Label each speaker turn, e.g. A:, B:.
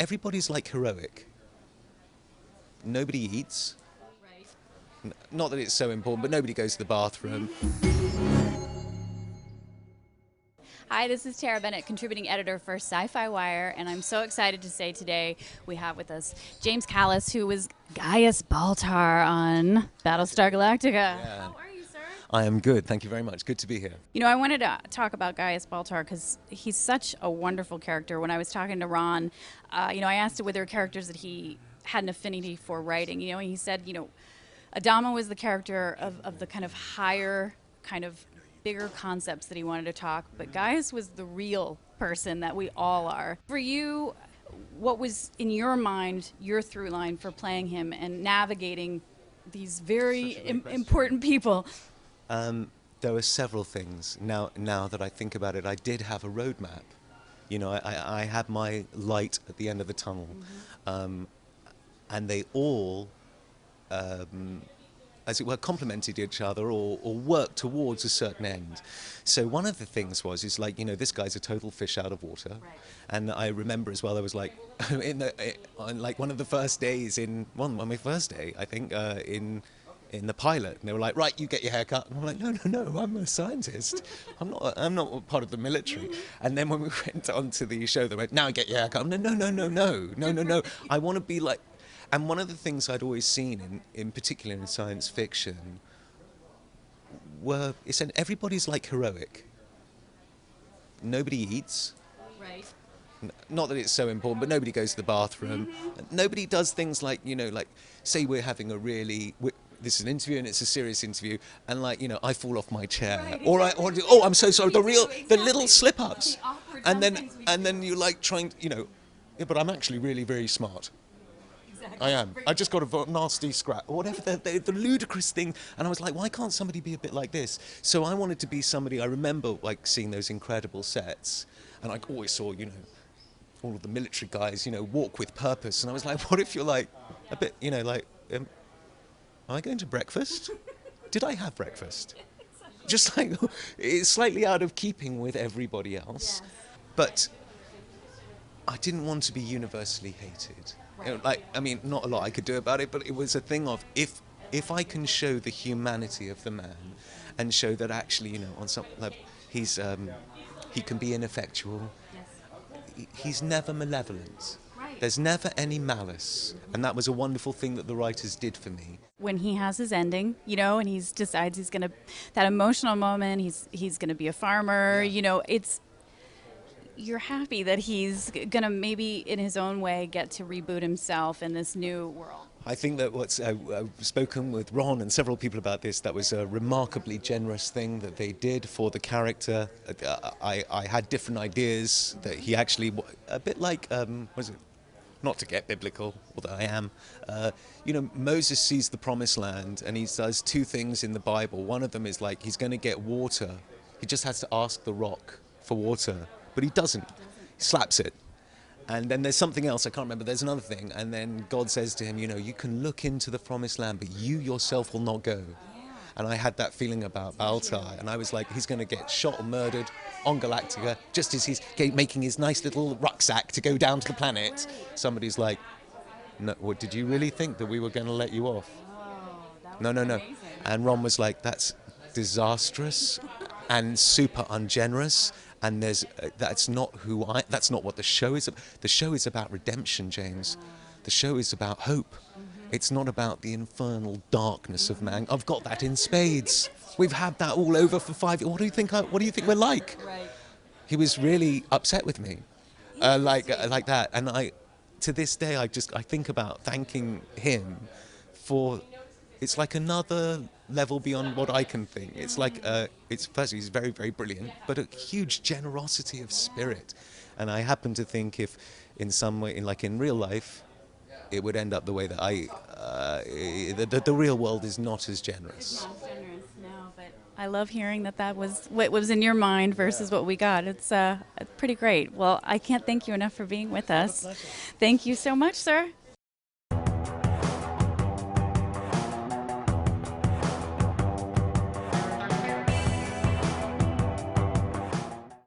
A: everybody's like heroic. Nobody eats. Not that it's so important, but nobody goes to the bathroom.
B: Hi, this is Tara Bennett, contributing editor for Sci-Fi WIRE, and I'm so excited to say today we have with us James Callis, who was Gaius Baltar on Battlestar Galactica.
A: Yeah.
B: How are you, sir?
A: I am good, thank you very much. Good to be here.
B: You know, I wanted to talk about Gaius Baltar because he's such a wonderful character. When I was talking to Ron, I asked him whether there were characters that he had an affinity for writing. You know, he said, Adama was the character of the kind of higher, kind of bigger concepts that he wanted to talk, but Gaius was the real person that we all are. For you, what was in your mind your through line for playing him and navigating these very important people?
A: There were several things. Now that I think about it, I did have a roadmap. You know, I had my light at the end of the tunnel, and they all as it were, complemented each other or worked towards a certain end. So one of the things is like, this guy's a total fish out of water. Right. And I remember as well, there was like, on like one of the first days on my first day, I think, in the pilot, and they were like, right, you get your hair cut. And I'm like, no, I'm a scientist. I'm not part of the military. And then when we went on to the show, they went, now get your hair cut. I'm like, no. I want to be like. And one of the things I'd always seen, in particular in science fiction, is that everybody's like heroic. Nobody eats.
B: Right.
A: Not that it's so important, but nobody goes to the bathroom. Nobody does things like, like, say we're having this is an interview and it's a serious interview, and like, I fall off my chair, right, exactly. or I'm so sorry, the little slip-ups, and then you're like trying, yeah, but I'm actually really very smart. I am. I just got a nasty scratch, or whatever, the ludicrous thing. And I was like, why can't somebody be a bit like this? So I wanted to be somebody, I remember like seeing those incredible sets, and I always saw, all of the military guys, walk with purpose. And I was like, what if you're like a bit, like, am I going to breakfast? Did I have breakfast? Just like, it's slightly out of keeping with everybody else. Yes. But I didn't want to be universally hated. Not a lot I could do about it, but it was a thing of if I can show the humanity of the man and show that actually, on some level, he can be ineffectual. Yes. He's never malevolent. Right. There's never any malice, and that was a wonderful thing that the writers did for me.
B: When he has his ending, and he decides he's gonna, that emotional moment, he's gonna be a farmer. Yeah. You're happy that he's going to maybe in his own way get to reboot himself in this new world.
A: I think that I've spoken with Ron and several people about this, that was a remarkably generous thing that they did for the character. I had different ideas that he actually, a bit like, not to get biblical, although I am, Moses sees the promised land and he does two things in the Bible. One of them is like, he's going to get water. He just has to ask the rock for water. But he doesn't. He slaps it. And then there's something else, I can't remember, there's another thing. And then God says to him, you can look into the promised land, but you yourself will not go. Yeah. And I had that feeling about Baltar. And I was like, he's going to get shot or murdered on Galactica, just as he's making his nice little rucksack to go down to the planet. Right. Somebody's like, no, what, did you really think that we were going to let you off? No.
B: Amazing.
A: And Ron was like, that's disastrous and super ungenerous. And that's not what the show is. The show is about redemption, James. The show is about hope. It's not about the infernal darkness of man. I've got that in spades. We've had that all over for 5 years. What do you think we're like? Right. He was really upset with me, like that. And to this day, I think about thanking him for. It's like another level beyond what I can think. It's like, firstly, he's very, very brilliant, but a huge generosity of spirit. And I happen to think if in some way, in real life, it would end up the way that the real world is not as generous.
B: Not generous, no, but I love hearing that was what was in your mind versus what we got. It's pretty great. Well, I can't thank you enough for being with us. Thank you so much, sir.